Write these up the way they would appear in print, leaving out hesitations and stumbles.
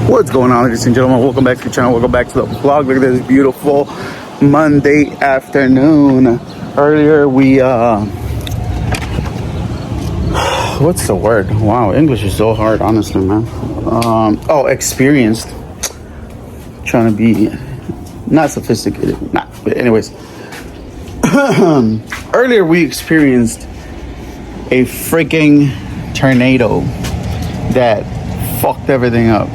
What's going on, ladies and gentlemen? Welcome back to the channel. Welcome back to the vlog. Look at this beautiful Monday afternoon. Earlier we what's the word? Wow, English is so hard, honestly, man. Experienced. Trying to be not sophisticated, but anyways. Earlier we experienced a freaking tornado that fucked everything up.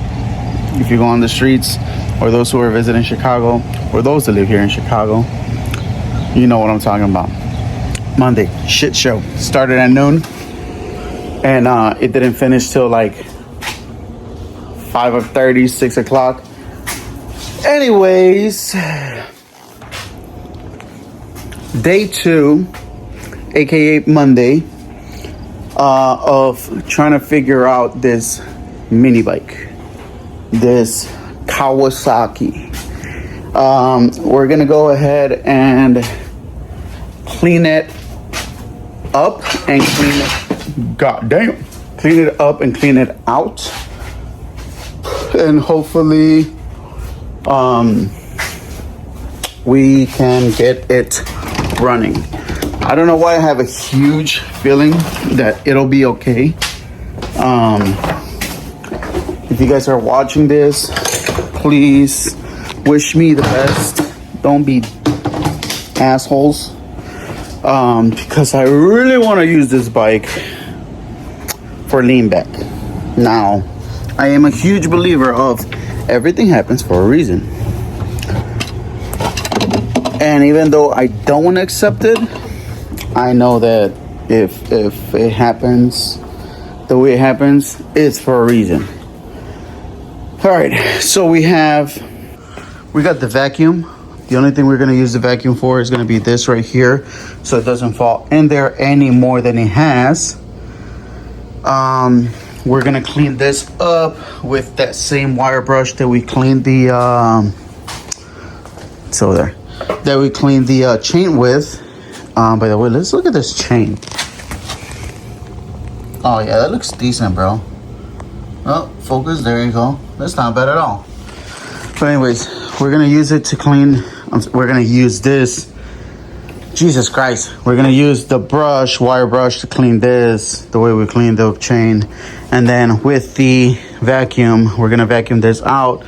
If you go on the streets, or those who are visiting Chicago, or those that live here in Chicago, you know what I'm talking about. Monday, shit show. Started at noon, and it didn't finish till like 5:30, 6 o'clock. Anyways, day 2, aka Monday, of trying to figure out this mini bike, this Kawasaki. We're gonna go ahead and clean it up and clean it. Clean it up and clean it out, and hopefully, we can get it running. I don't know why I have a huge feeling that it'll be okay. If you guys are watching this, please wish me the best. Don't be assholes. Because I really want to use this bike for lean back. Now, I am a huge believer of everything happens for a reason. And even though I don't want to accept it, I know that if it happens the way it happens, it's for a reason. All right, so we got the vacuum. The only thing we're gonna use the vacuum for is gonna be this right here, so it doesn't fall in there any more than it has. We're gonna clean this up with that same wire brush that we cleaned the chain with. By the way, let's look at this chain. Oh yeah, that looks decent, bro. Oh, focus, there you go. That's not bad at all. But anyways, we're gonna use it to clean. We're gonna use this. Jesus Christ. We're gonna use the wire brush to clean this, the way we clean the chain. And then with the vacuum, we're gonna vacuum this out.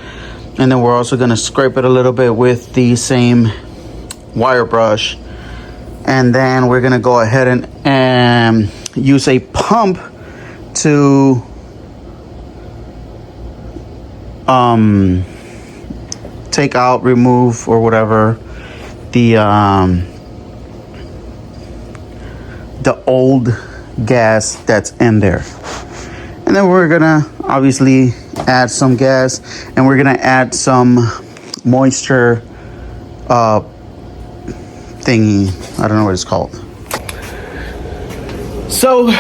And then we're also gonna scrape it a little bit with the same wire brush. And then we're gonna go ahead and use a pump to take out, remove, or whatever the old gas that's in there. And then we're gonna obviously add some gas, and we're gonna add some moisture thingy. I don't know what it's called. So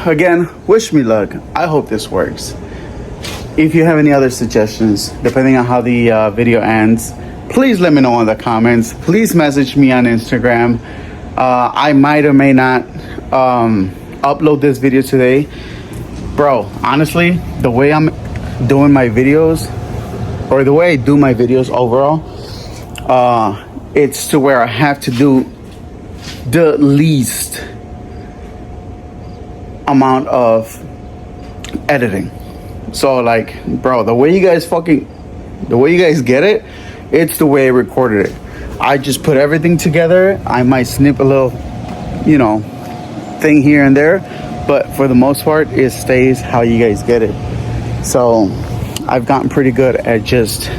again, wish me luck. I hope this works. If you have any other suggestions, depending on how the video ends, please let me know in the comments. Please message me on Instagram. I might or may not upload this video today. Bro, honestly, the way I'm doing my videos, or the way I do my videos overall, it's to where I have to do the least amount of editing. So like, bro, the way you guys get it, it's the way I recorded it. I just put everything together. I might snip a little, thing here and there, but for the most part, it stays how you guys get it. So I've gotten pretty good at just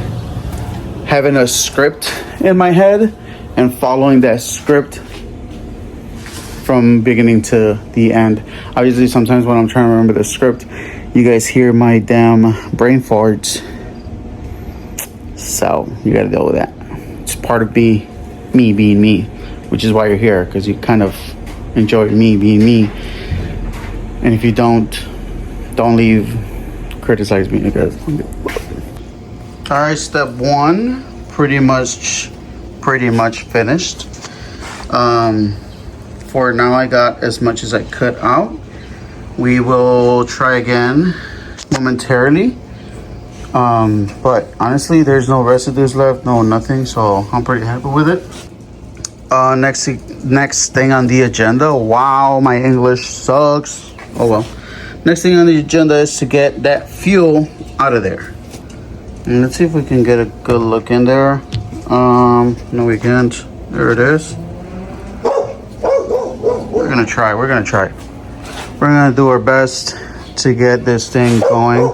having a script in my head and following that script from beginning to the end. Obviously, sometimes when I'm trying to remember the script, you guys hear my damn brain farts. So you gotta deal with that. It's part of me being me, which is why you're here, because you kind of enjoy me being me. And if you don't leave, criticize me, because all right, step 1 pretty much finished. For now, I got as much as I cut out. We will try again momentarily. But honestly, there's no residues left, no nothing, so I'm pretty happy with it. Next thing on the agenda. Wow, my English sucks. Oh well. Next thing on the agenda is to get that fuel out of there. And let's see if we can get a good look in there. No, we can't. There it is. We're gonna try. We're gonna do our best to get this thing going.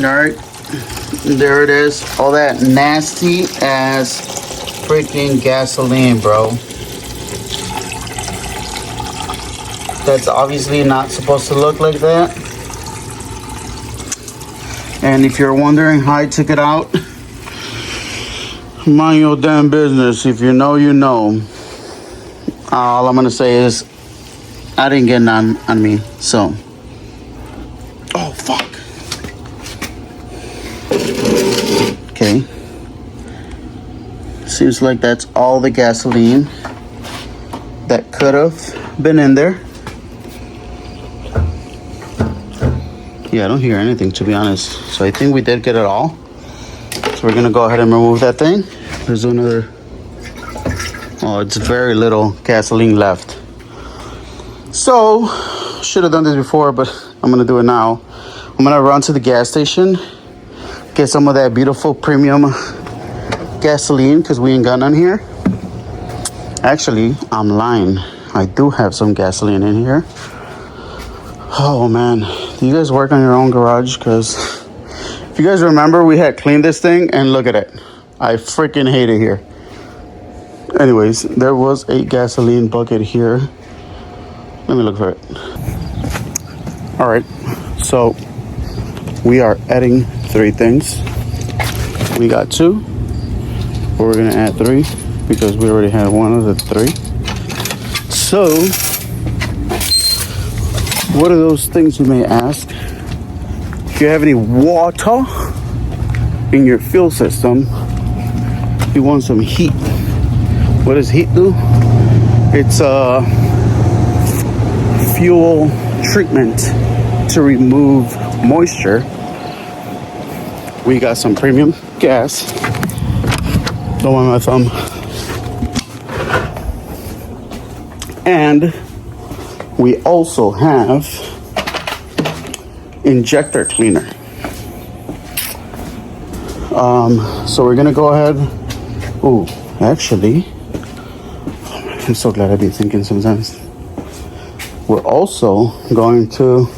All right, there it is. All that nasty ass freaking gasoline, bro. That's obviously not supposed to look like that. And if you're wondering how I took it out, mind your damn business. If you know, you know. All I'm gonna say is I didn't get none on me, so. Oh, fuck. Okay. Seems like that's all the gasoline that could have been in there. Yeah, I don't hear anything, to be honest. So I think we did get it all. So we're gonna go ahead and remove that thing. There's another. Oh, it's very little gasoline left. So, should have done this before, but I'm gonna do it now. I'm gonna run to the gas station, get some of that beautiful premium gasoline, because we ain't got none here. Actually, I'm lying. I do have some gasoline in here. Oh man, do you guys work on your own garage? Because if you guys remember, we had cleaned this thing and look at it. I freaking hate it here. Anyways, there was a gasoline bucket here. Let me look for it. All right, so we are adding 3 things. We got 2, but we're gonna add 3 because we already had 1 of the 3. So, what are those things, you may ask? If you have any water in your fuel system, you want some heat. What does heat do? It's a fuel treatment to remove moisture. We got some premium gas. Don't mind my thumb. And we also have injector cleaner. So we're gonna go ahead. Oh, actually, I'm so glad I be thinking sometimes. We're also going to,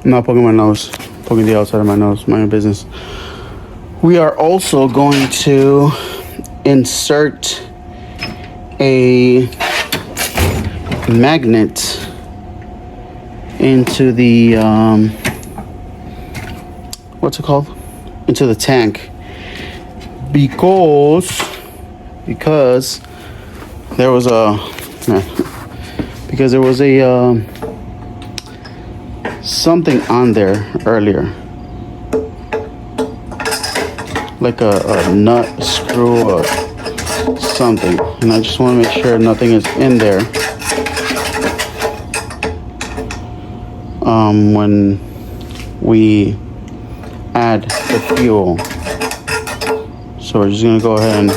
I'm not poking my nose, poking the outside of my nose, mind your business. We are also going to insert a magnet into the, what's it called? Into the tank. Because there was a something on there earlier, like a nut, screw, or something, and I just want to make sure nothing is in there when we add the fuel. So we're just gonna go ahead and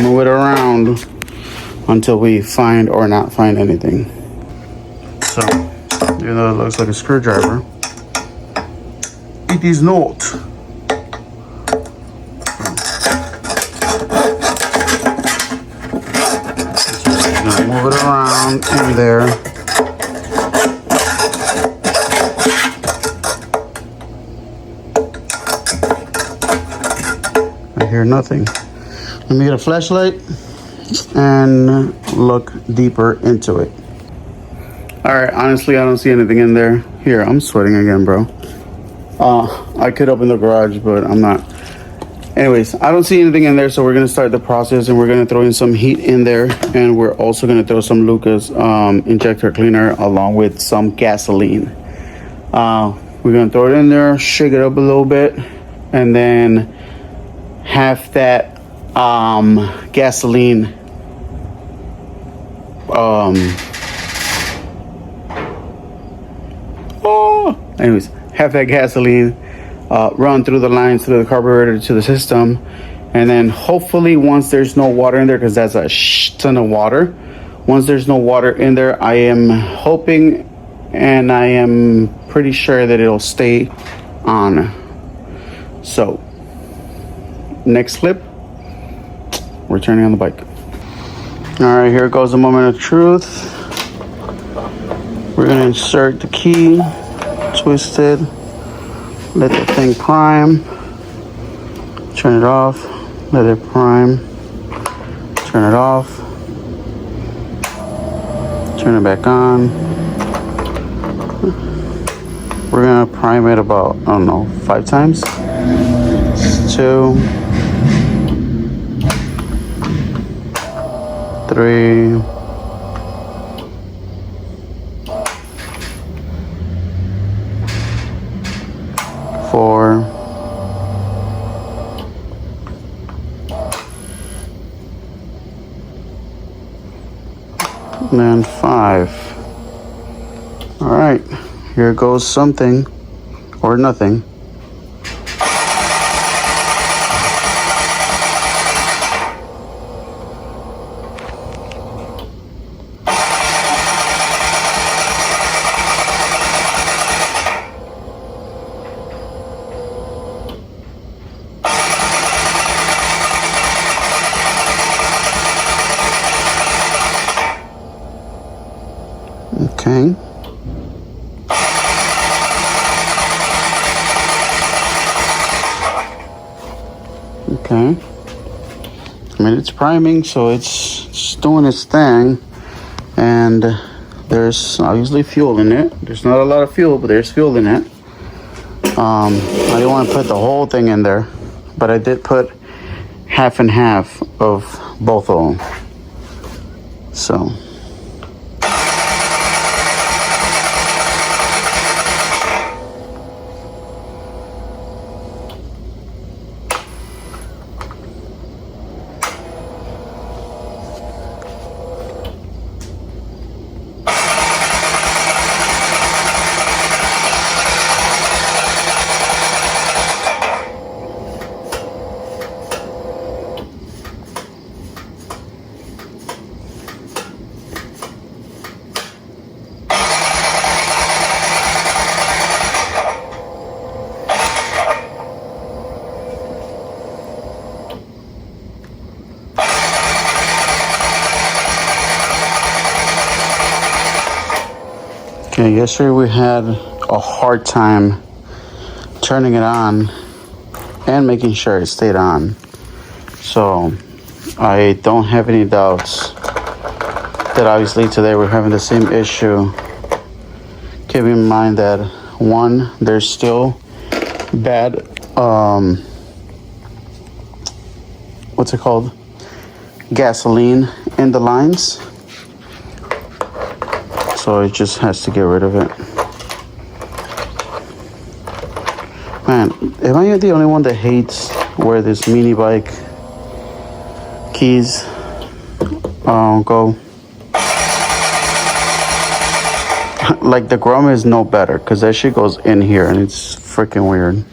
move it around until we find or not find anything. So, even though it looks like a screwdriver, it is not. Just gonna move it around in there. I hear nothing. Let me get a flashlight and look deeper into it. All right, honestly, I don't see anything in there. Here, I'm sweating again, bro. I could open the garage, but I'm not. Anyways, I don't see anything in there, so we're gonna start the process and we're gonna throw in some heat in there, and we're also gonna throw some Lucas injector cleaner along with some gasoline. We're gonna throw it in there, shake it up a little bit, and then have that gasoline Anyways, have that gasoline run through the lines, through the carburetor to the system. And then hopefully once there's no water in there, because that's a ton of water. Once there's no water in there, I am hoping and I am pretty sure that it'll stay on. So, next clip, we're turning on the bike. All right, here goes the moment of truth. We're gonna insert the key, twist it, let the thing prime, turn it off, let it prime, turn it off, turn it back on. We're gonna prime it about, I don't know, 5 times. 2, 3, 4, and then 5. All right, here goes something or nothing. Okay. Okay. I mean, it's priming, so it's doing its thing. And there's obviously fuel in it. There's not a lot of fuel, but there's fuel in it. I didn't want to put the whole thing in there, but I did put half and half of both of them. So. Okay, yesterday we had a hard time turning it on and making sure it stayed on. So I don't have any doubts that obviously today we're having the same issue. Keep in mind that one, there's still bad, what's it called? Gasoline in the lines. So it just has to get rid of it. Man, am I the only one that hates where this mini bike keys go? Like the Grom is no better because that shit goes in here and it's freaking weird.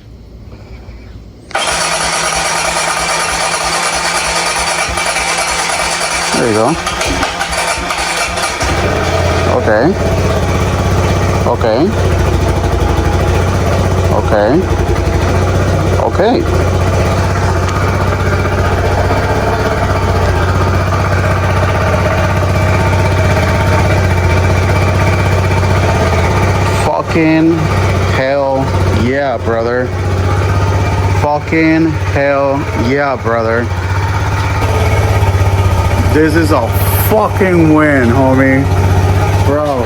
There you go. Okay. Okay. Okay. Okay. Fucking hell yeah, brother. Fucking hell yeah, brother. This is a fucking win, homie. Bro,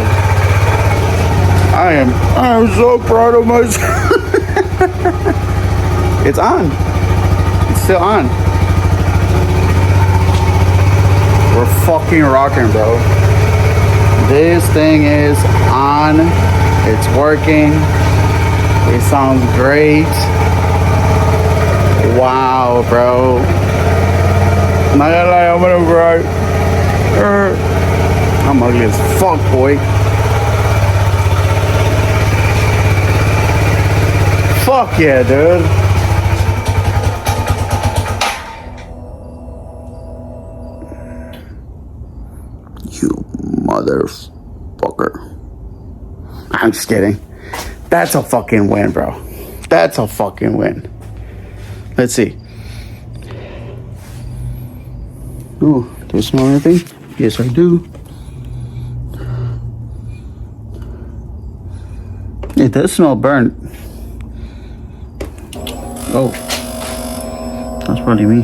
I am so proud of myself. It's on. It's still on. We're fucking rocking, bro. This thing is on. It's working. It sounds great. Wow, bro. Not gonna lie, I'm gonna cry. I'm ugly as fuck, boy. Fuck yeah, dude. You motherfucker. I'm just kidding. That's a fucking win, bro. That's a fucking win. Let's see. Ooh, do you smell anything? Yes, I do. It does smell burnt. Oh. That's probably me.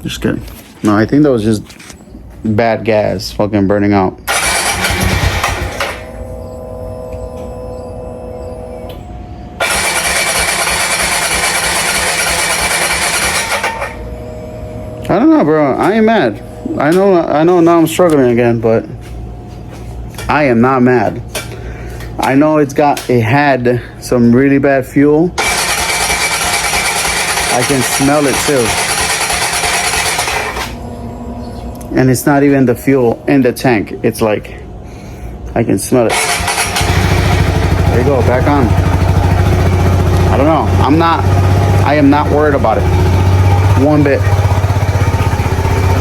Just kidding. No, I think that was just bad gas fucking burning out. I don't know, bro. I ain't mad. I know now I'm struggling again, but I am not mad. I know it had some really bad fuel. I can smell it too. And it's not even the fuel in the tank. It's like, I can smell it. There you go, back on. I don't know. I am not worried about it. One bit.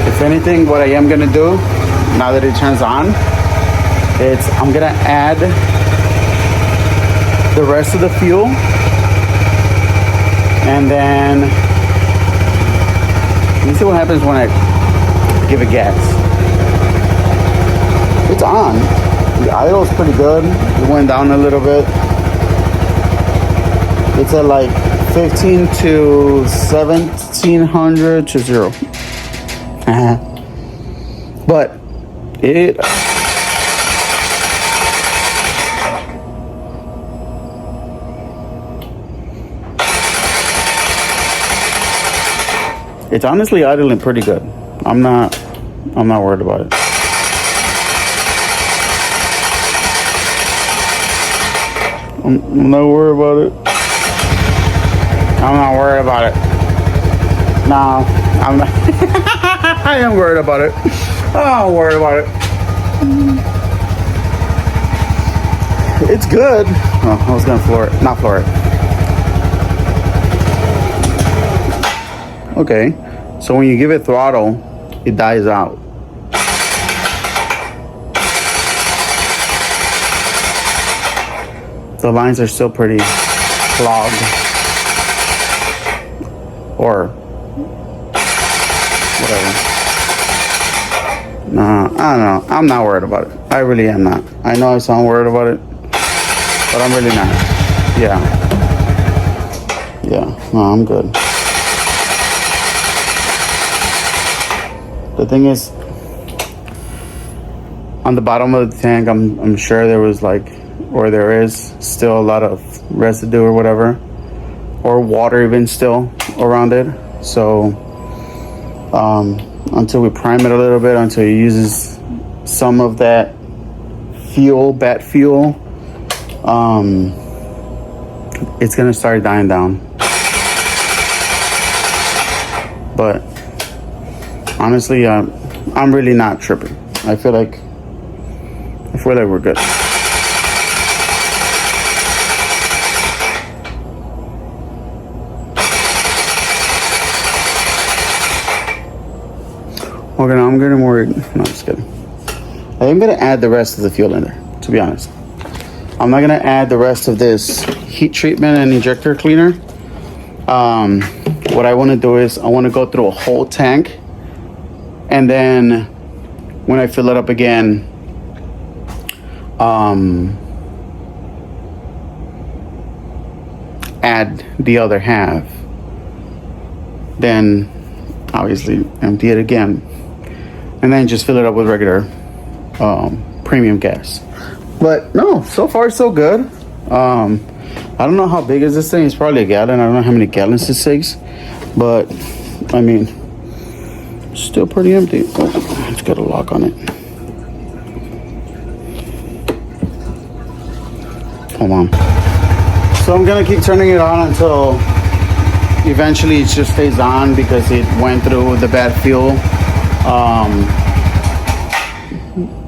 If anything, what I am gonna do, now that it turns on, I'm gonna add the rest of the fuel. And then, let me see what happens when I give it gas. It's on. The idle is pretty good. It went down a little bit. It's at like 15 to 1700 to 0. But it's honestly idling pretty good. I'm not worried about it. I'm not worried about it. I'm not worried about it. No, I'm not. I am worried about it. Oh, I'm worried about it. It's good. Oh, I was gonna floor it. Not floor it. Okay. So when you give it throttle, it dies out. The lines are still pretty clogged. Or whatever. Nah, I don't know. I'm not worried about it. I really am not. I know I sound worried about it, but I'm really not. Yeah. Yeah. No, I'm good. The thing is, on the bottom of the tank, I'm sure there was there is still a lot of residue or whatever, or water even still around it. So until we prime it a little bit, until it uses some of that bad fuel, it's gonna start dying down. But honestly, I'm really not tripping. I feel like we're good. Okay, now I'm getting worried. No, I'm just kidding. I am gonna add the rest of the fuel in there, to be honest. I'm not gonna add the rest of this heat treatment and injector cleaner. What I wanna do is I wanna go through a whole tank, and then when I fill it up again, add the other half. Then obviously empty it again, and then just fill it up with regular premium gas. But no, so far so good. I don't know how big is this thing. It's probably a gallon. I don't know how many gallons this takes, but I mean, still pretty empty. Oh, it's got a lock on it. Hold on. So I'm gonna keep turning it on until eventually it just stays on, because it went through the bad fuel.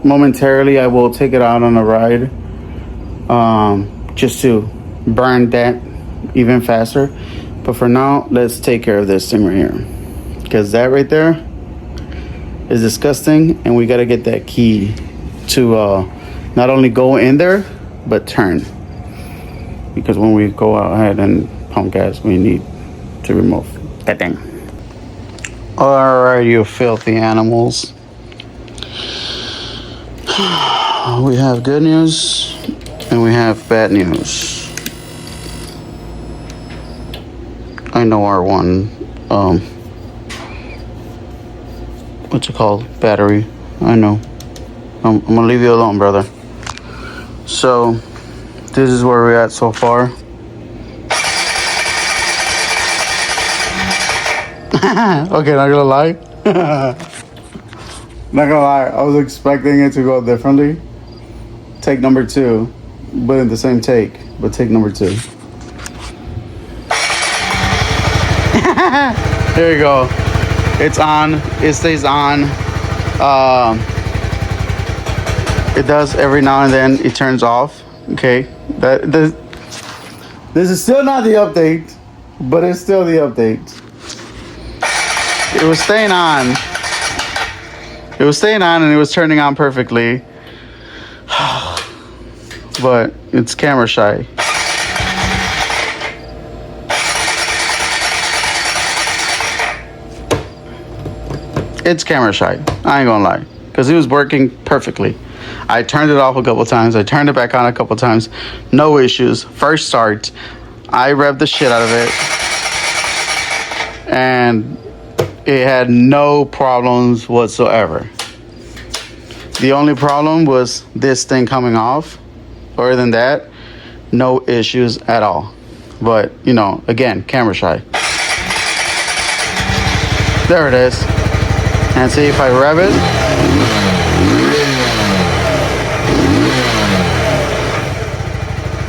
Momentarily I will take it out on a ride, just to burn that even faster. But for now, let's take care of this thing right here, because that right there is disgusting, and we got to get that key to not only go in there but turn, because when we go out ahead and pump gas, we need to remove that thing. All right, you filthy animals. We have good news and we have bad news. I know our one, what's it called? Battery. I know. I'm gonna leave you alone, brother. So, this is where we're at so far. Okay, not gonna lie. Not gonna lie, I was expecting it to go differently. Take number 2, but in the same take, but take number 2. There you go. It's on. It stays on. It does every now and then. It turns off. Okay. This is still not the update, but it's still the update. It was staying on. It was staying on and it was turning on perfectly. But it's camera shy. It's camera shy. I ain't gonna lie. Because it was working perfectly. I turned it off a couple times. I turned it back on a couple times. No issues. First start. I revved the shit out of it. And it had no problems whatsoever. The only problem was this thing coming off. Other than that, no issues at all. But, you know, again, camera shy. There it is. And see if I rev it.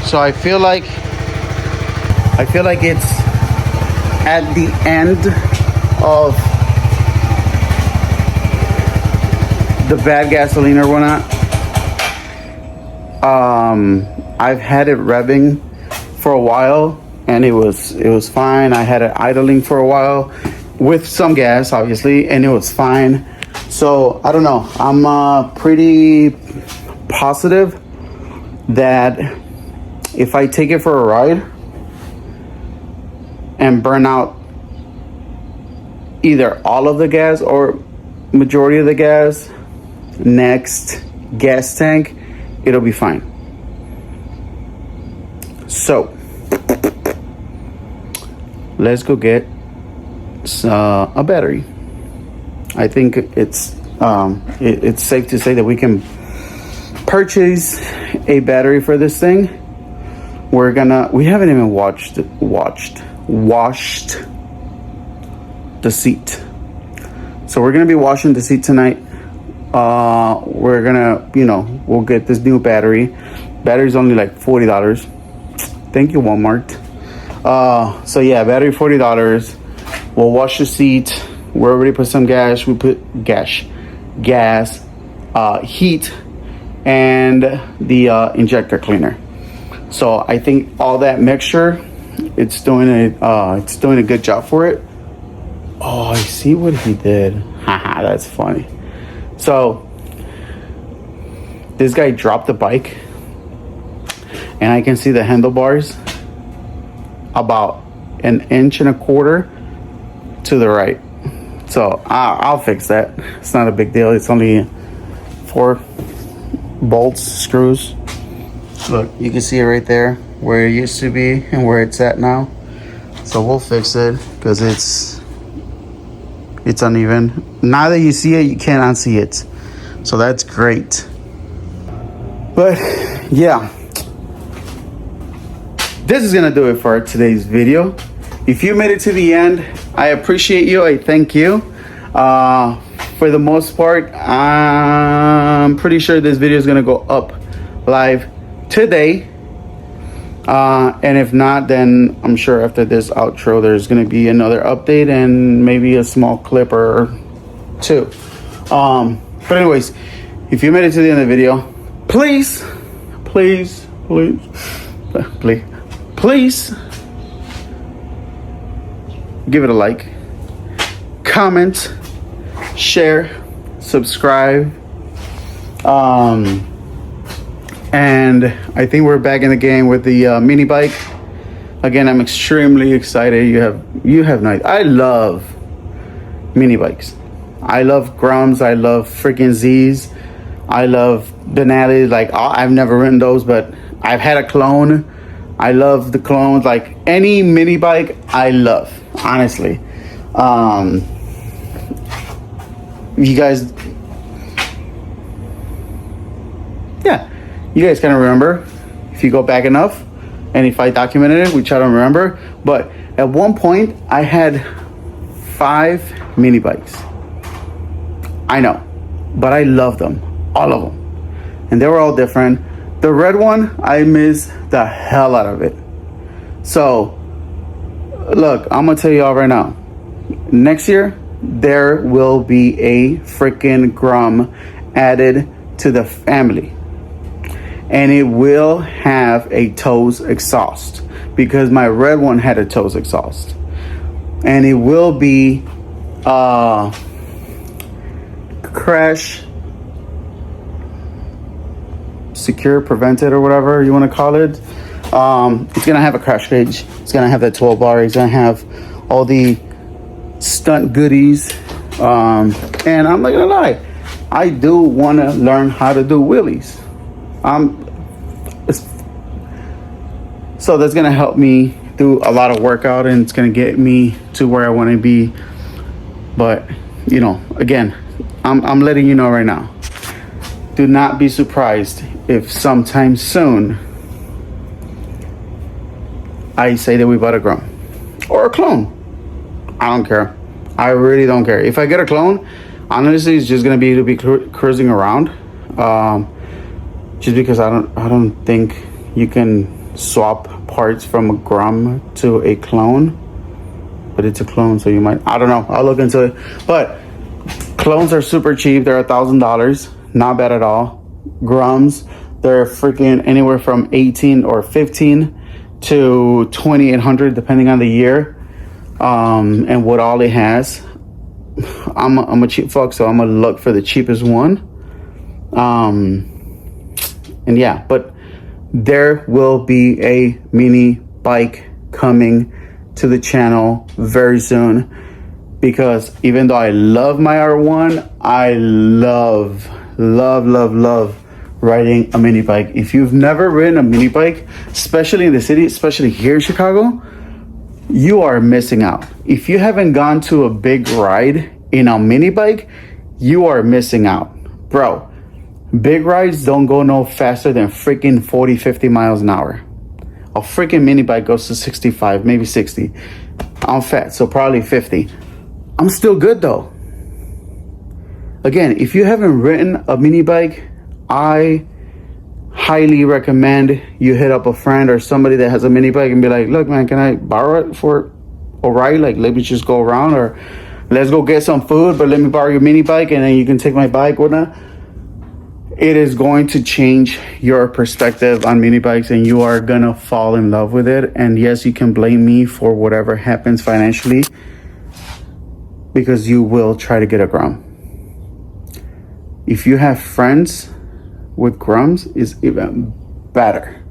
So I feel like it's at the end of the bad gasoline or whatnot. I've had it revving for a while and it was fine. I had it idling for a while with some gas, obviously, and it was fine. So I don't know. I'm pretty positive that if I take it for a ride and burn out either all of the gas or majority of the gas, next gas tank, it'll be fine. So let's go get a battery. I think it's safe to say that we can purchase a battery for this thing. We haven't even washed the seat. So we're gonna be washing the seat tonight. We're gonna, we'll get this new battery. Battery's only like $40. Thank you, Walmart. So yeah, battery $40. We'll wash the seat. We already put some gas. We put gas, heat, and the injector cleaner. So I think all that mixture, it's doing a good job for it. Oh, I see what he did. Haha, that's funny. So this guy dropped the bike, and I can see the handlebars about 1.25 inches to the right. So I'll fix that. It's not a big deal. It's only 4 bolts, screws. Look, you can see it right there where it used to be and where it's at now. So we'll fix it because it's uneven. Now that you see it, you can't unsee it. So that's great. But yeah, this is gonna do it for today's video. If you made it to the end, I appreciate you. I thank you. For the most part, I'm pretty sure this video is gonna go up live today. And if not, then I'm sure after this outro, there's gonna be another update and maybe a small clip or 2. But anyways, if you made it to the end of the video, please give it a like, comment, share, subscribe. And I think we're back in the game with the mini bike. Again, I'm extremely excited. You have no idea. I love mini bikes. I love Grums. I love freaking Z's. I love Denali's. Like, I've never ridden those, but I've had a clone. I love the clones. Like, any mini bike, I love, honestly. You guys, yeah, you guys kind of remember. If you go back enough, and if I documented it, we try to remember. But at one point, I had 5 mini bikes. I know, but I love them, all of them, and they were all different. The red one, I miss the hell out of it. So, look, I'm gonna tell y'all right now. Next year, there will be a freaking Grum added to the family. And it will have a toes exhaust, because my red one had a toes exhaust. And it will be crash secure, prevented, or whatever you want to call it. It's gonna have a crash cage. It's gonna have that 12 bar. It's gonna have all the stunt goodies. And I'm not gonna lie, I do want to learn how to do wheelies. So that's gonna help me do a lot of workout, and it's gonna get me to where I want to be. But you know, again, I'm letting you know right now. Do not be surprised if sometime soon I say that we bought a Grum or a clone. I don't care. I really don't care. If I get a clone, honestly, it's just gonna be to be cruising around. Just because I don't think you can swap parts from a Grum to a clone. But it's a clone, so you might. I don't know. I'll look into it. But clones are super cheap. They're $1,000. Not bad at all. Grums, they're freaking anywhere from 18 or 15 to 2,800, depending on the year, and what all it has. I'm a cheap fuck, so I'm gonna look for the cheapest one. And yeah, but there will be a mini bike coming to the channel very soon, because even though I love my R1, I love riding a mini bike. If you've never ridden a mini bike, especially in the city, especially here in Chicago, you are missing out. If you haven't gone to a big ride in a mini bike, you are missing out. Bro, big rides don't go no faster than freaking 40, 50 miles an hour. A freaking mini bike goes to 65, maybe 60. I'm fat, so probably 50. I'm still good though. Again, if you haven't ridden a mini bike, I highly recommend you hit up a friend or somebody that has a mini bike and be like, look, man, can I borrow it for a ride? Like, let me just go around, or let's go get some food, but let me borrow your mini bike and then you can take my bike, whatnot. It is going to change your perspective on mini bikes, and you are gonna fall in love with it. And yes, you can blame me for whatever happens financially, because you will try to get a Grum. If you have friends with Grums, it's even better.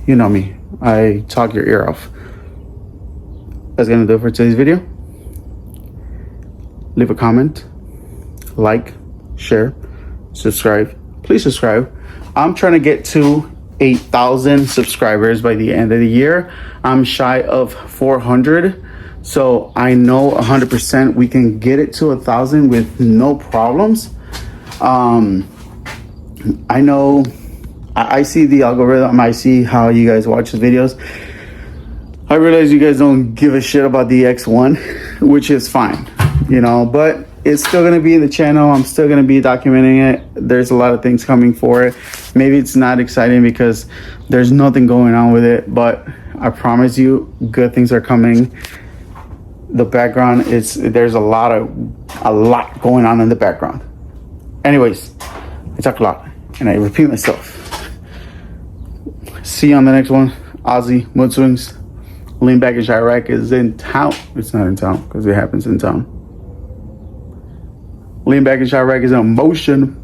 You know me, I talk your ear off. That's gonna do it for today's video. Leave a comment, like, share, subscribe. Please subscribe. I'm trying to get to 8,000 subscribers by the end of the year. I'm shy of 400. So I know 100% we can get it to 1,000 with no problems. I know I see the algorithm. I see how you guys watch the videos. I realize you guys don't give a shit about the X1, which is fine, you know, but it's still going to be in the channel. I'm still going to be documenting it. There's a lot of things coming for it. Maybe it's not exciting because there's nothing going on with it, but I promise you good things are coming. The background is, there's a lot going on in the background. Anyways, I talk a lot and I repeat myself. See you on the next one. Ozzy Mood Swings. Lean Back in Chiraq is in town. It's not in town because it happens in town. Lean Back in Chiraq is in motion.